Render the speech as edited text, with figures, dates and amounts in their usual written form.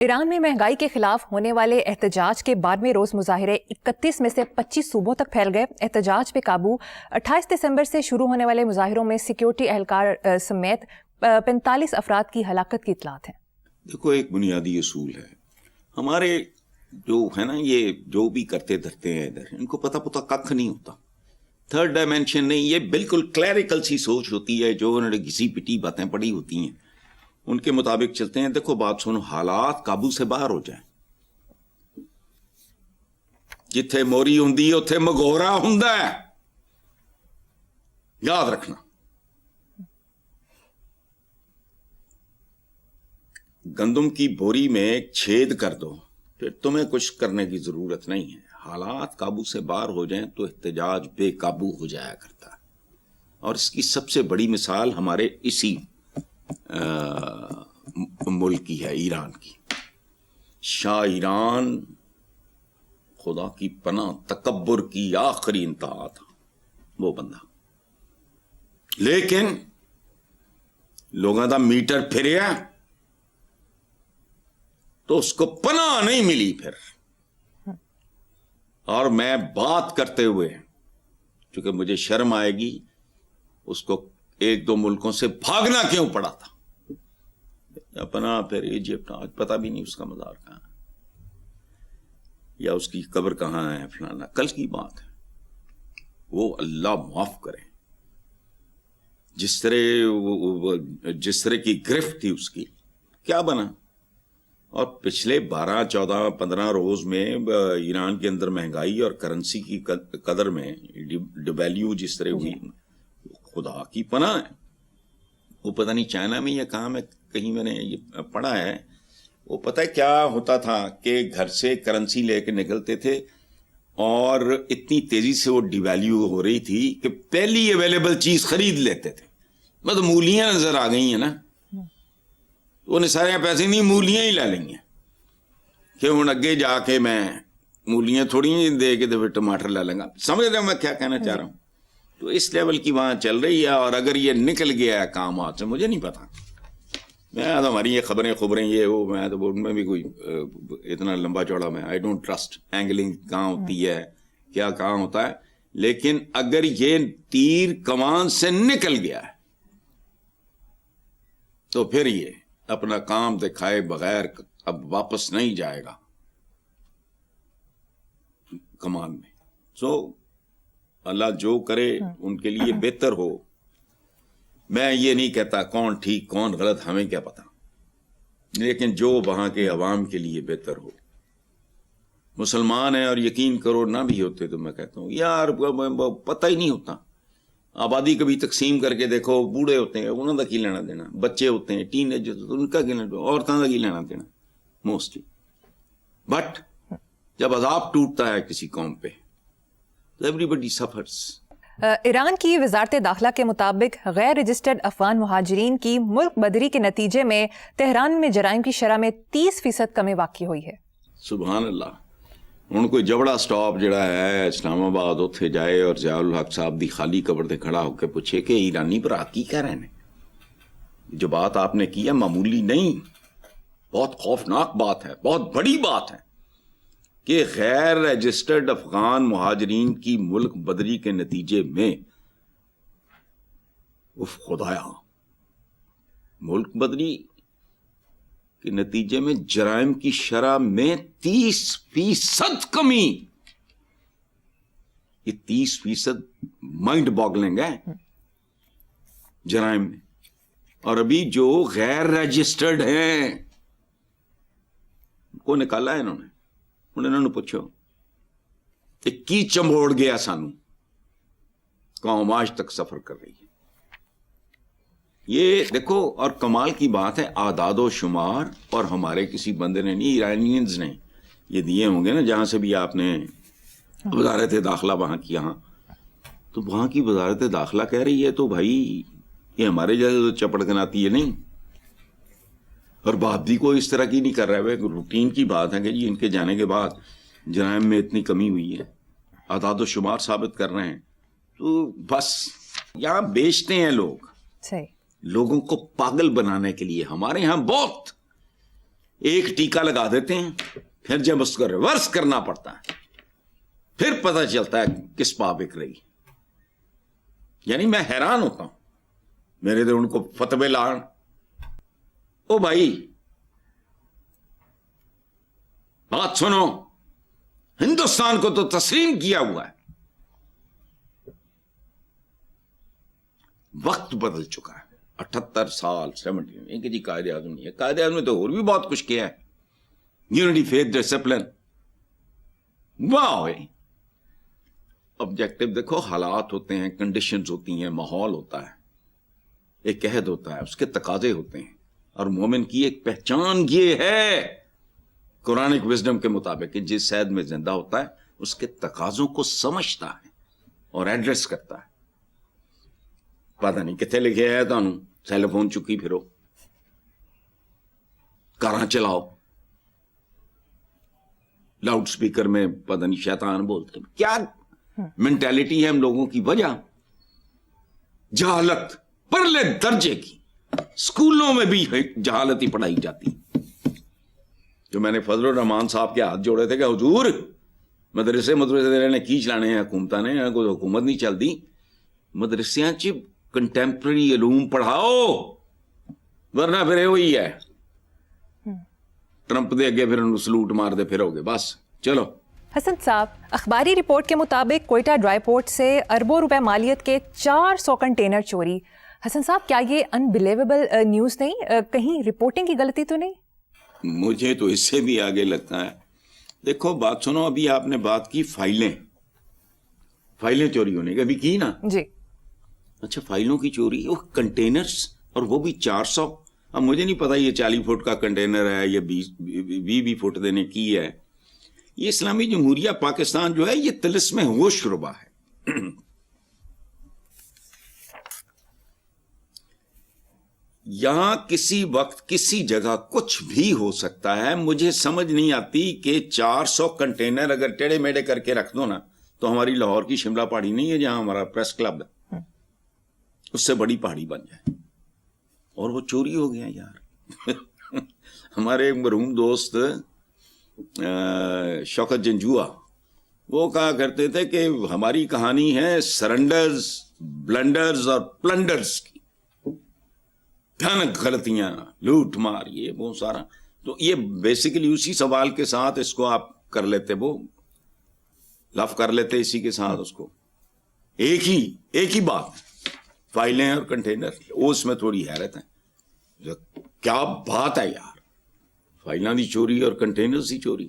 ایران میں مہنگائی کے خلاف ہونے والے احتجاج کے 12ویں روز مظاہرے 31 میں سے 25 صوبوں تک پھیل گئے۔ احتجاج پہ قابو 28 دسمبر سے شروع ہونے والے مظاہروں میں سیکیورٹی اہلکار سمیت 45 افراد کی ہلاکت کی اطلاعات ہیں۔ دیکھو، ایک بنیادی اصول ہے ہمارے جو ہے نا، یہ جو بھی کرتے دھرتے ہیں ادھر، ان کو پتہ ککھ نہیں ہوتا، تھرڈ ڈائمینشن نہیں، یہ بالکل کلیریکل سی سوچ ہوتی ہے جو انہوں نے گھسی پٹی باتیں پڑھی ہوتی ہیں، ان کے مطابق چلتے ہیں۔ دیکھو بات سنو، حالات قابو سے باہر ہو جائیں، جتھے موری ہوندی اوتھے مگورا ہوندا ہے، یاد رکھنا۔ گندم کی بوری میں ایک چھید کر دو، پھر تمہیں کچھ کرنے کی ضرورت نہیں ہے۔ حالات قابو سے باہر ہو جائیں تو احتجاج بے قابو ہو جایا کرتا ہے، اور اس کی سب سے بڑی مثال ہمارے اسی ملک کی ہے، ایران کی۔ شاہ ایران خدا کی پناہ تکبر کی آخری انتہا تھا وہ بندہ، لیکن لوگوں دا میٹر پھریا تو اس کو پناہ نہیں ملی پھر۔ اور میں بات کرتے ہوئے، چونکہ مجھے شرم آئے گی، اس کو ایک دو ملکوں سے بھاگنا کیوں پڑا تھا، اپنا پھر ایجپٹ، آج پتہ بھی نہیں اس کا مزار کہاں ہے یا اس کی قبر کہاں ہے، فلانا کل کی بات ہے۔ وہ اللہ معاف کرے، جس طرح کی گرفت تھی اس کی، کیا بنا۔ اور پچھلے 12 14 15 روز میں ایران کے اندر مہنگائی اور کرنسی کی قدر میں ڈیویلیو جس طرح ہوئی، خدا کی پناہ ہے۔ وہ پتہ نہیں چائنا میں یا کہاں میں، کہیں میں نے یہ پڑھا ہے، وہ پتہ ہے کیا ہوتا تھا کہ گھر سے کرنسی لے کے نکلتے تھے اور اتنی تیزی سے وہ ڈیویلیو ہو رہی تھی کہ پہلی اویلیبل چیز خرید لیتے تھے۔ مطلب مولیاں نظر آ گئی ہیں نا، انہیں سارے پیسے نہیں، مولیاں ہی لے لیں گے کہ ہوں اگے جا کے میں مولیاں تھوڑی دے کے تو پھر ٹماٹر لے لیں گا۔ سمجھ رہے ہوں میں کیا کہنا چاہ رہا ہوں؟ تو اس لیول کی وہاں چل رہی ہے، اور اگر یہ نکل گیا ہے کام ہاتھ سے، مجھے نہیں پتا، میں تو ہماری یہ خبریں یہ وہ، میں تو ان میں بھی کوئی اتنا لمبا چوڑا میں آئی ڈونٹ ٹرسٹ اینگلنگ کہاں ہوتی ہے، کیا کہاں ہوتا ہے، لیکن اگر یہ تیر کمان سے نکل گیا ہے تو پھر یہ اپنا کام دکھائے بغیر اب واپس نہیں جائے گا کمان میں۔ سو اللہ جو کرے ان کے لیے بہتر ہو۔ میں یہ نہیں کہتا کون ٹھیک کون غلط، ہمیں کیا پتا، لیکن جو وہاں کے عوام کے لیے بہتر ہو۔ مسلمان ہیں اور یقین کرو نہ بھی ہوتے تو میں کہتا ہوں یار پتہ ہی نہیں ہوتا۔ آبادی کبھی تقسیم کر کے دیکھو، بوڑھے ہوتے ہیں انہوں کا کی لینا دینا، بچے ہوتے ہیں ٹین ایج ہوتے ہیں ان کا کی لینا دینا، عورتوں کا کی لینا دینا موسٹلی۔ بٹ جب عذاب ٹوٹتا ہے کسی قوم پہ تو ایوری بڈی سفرز۔ ایران کی وزارت داخلہ کے مطابق غیر رجسٹرڈ افغان مہاجرین کی ملک بدری کے نتیجے میں تہران میں جرائم کی شرح میں 30% کمی واقع ہوئی ہے۔ سبحان اللہ۔ ہوں کوئی جبڑا سٹاپ جڑا ہے اسلام آباد اتھے جائے اور ضیاء الحق صاحب دی خالی قبر تے کھڑا ہو کے پوچھے کہ ایرانی برا کی کہہ رہے ہیں، جو بات آپ نے کی ہے معمولی نہیں، بہت خوفناک بات ہے، بہت بڑی بات ہے کہ غیر رجسٹرڈ افغان مہاجرین کی ملک بدری کے نتیجے میں، اف خدایا، ملک بدری کے نتیجے میں جرائم کی شرح میں 30% کمی۔ یہ 30% مائنڈ باگلنگ ہے جرائم میں۔ اور ابھی جو غیر رجسٹرڈ ہیں ان کو نکالا ہے انہوں نے پوچھو کی چمبوڑ گیا سانو، قوم آج تک سفر کر رہی ہے۔ یہ دیکھو، اور کمال کی بات ہے، اعداد و شمار اور ہمارے کسی بندے نے نہیں، ایرانینز نے یہ دیے ہوں گے نا، جہاں سے بھی آپ نے وزارت داخلہ وہاں کی، یہاں تو وہاں کی وزارت داخلہ کہہ رہی ہے تو بھائی یہ ہمارے جیسے چپڑ گناتی ہے نہیں، اور بات بھی کوئی اس طرح کی نہیں کر رہا ہے، روٹین کی بات ہے کہ جی ان کے جانے کے بعد جرائم میں اتنی کمی ہوئی ہے، اعداد و شمار ثابت کر رہے ہیں۔ تو بس یہاں بیچتے ہیں لوگ، صحیح، لوگوں کو پاگل بنانے کے لیے۔ ہمارے ہاں بہت ایک ٹیکا لگا دیتے ہیں, پھر جب اس کو ریورس کرنا پڑتا ہے پھر پتہ چلتا ہے کس پا بک رہی. یعنی میں حیران ہوتا ہوں, میرے تو ان کو فتوے لان, او بھائی بات سنو, ہندوستان کو تو تسلیم کیا ہوا ہے, وقت بدل چکا ہے. 78 سال 70 کہ جی قائد اعظم نہیں ہے, قائد اعظم نے تو اور بھی بہت کچھ کیا ہے. یونٹی, فیتھ, ڈسپلن, واہ. آبجیکٹو دیکھو, حالات ہوتے ہیں, کنڈیشنز ہوتی ہیں, ماحول ہوتا ہے, ایک عہد ہوتا ہے, اس کے تقاضے ہوتے ہیں, اور مومن کی ایک پہچان یہ ہے قرآنک وزڈم کے مطابق کہ جس عہد میں زندہ ہوتا ہے اس کے تقاضوں کو سمجھتا ہے اور ایڈریس کرتا ہے. پتہ نہیں کتنے لکھے ہے تانوں, سیل فون چکی پھرو, کاراں چلاؤ, لاؤڈ سپیکر میں پتہ نہیں شیطان بولتے. کیا مینٹیلٹی ہے ہم لوگوں کی, وجہ جہالت پرلے درجے کی. اسکولوں میں بھی جہالت ہی پڑھائی جاتی. جو میں نے فضل الرحمان صاحب کے ہاتھ جوڑے تھے کہ حضور مدرسے نے کی چلانے ہیں حکومتاں نے, کوئی حکومت نہیں چلتی, مدرسیاں چ کنٹمپرری علوم پڑھاؤ, ورنہ پھر وہی ہے ٹرمپ دے اگے پھر سلوٹ مار دے پھر ہوگے بس. چلو حسن صاحب, اخباری رپورٹ کے مطابق کوئٹہ ڈرائی پورٹ سے اربوں روپے مالیت کے 400 کنٹینر چوری. حسن صاحب, کیا یہ انبلیویبل نیوز نہیں, کہیں رپورٹنگ کی غلطی تو نہیں؟ مجھے تو اس سے بھی آگے لگتا ہے. دیکھو بات سنو, ابھی آپ نے بات کی فائلیں چوری ہونے کی, ابھی کی نا جی. اچھا, فائلوں کی چوری, وہ کنٹینرز, اور وہ بھی 400. اب مجھے نہیں پتا یہ 40 فٹ کا کنٹینر ہے یا 20 فٹ دینے کی ہے. یہ اسلامی جمہوریہ پاکستان جو ہے یہ طلسم ہوش ربا ہے. یہاں کسی وقت کسی جگہ کچھ بھی ہو سکتا ہے. مجھے سمجھ نہیں آتی کہ 400 کنٹینر اگر ٹیڑے میڑے کر کے رکھ دو نا تو ہماری لاہور کی شملہ پہاڑی نہیں ہے جہاں ہمارا پریس کلب ہے, اس سے بڑی پہاڑی بن جائے, اور وہ چوری ہو گیا یار. ہمارے ایک مرحوم دوست شوکت جنجوعہ, وہ کہا کرتے تھے کہ ہماری کہانی ہے سرنڈرز, بلنڈرز اور پلنڈرز کی, بھیانک غلطیاں, لوٹ مار, یہ بہت سارا. تو یہ بیسیکلی اسی سوال کے ساتھ اس کو آپ کر لیتے, وہ لف کر لیتے اسی کے ساتھ اس کو, ایک ہی بات, فائلیں اور کنٹینر. اس میں تھوڑی حیرت ہے, کیا بات ہے یار, فائلاں دی چوری اور کنٹینرز دی چوری.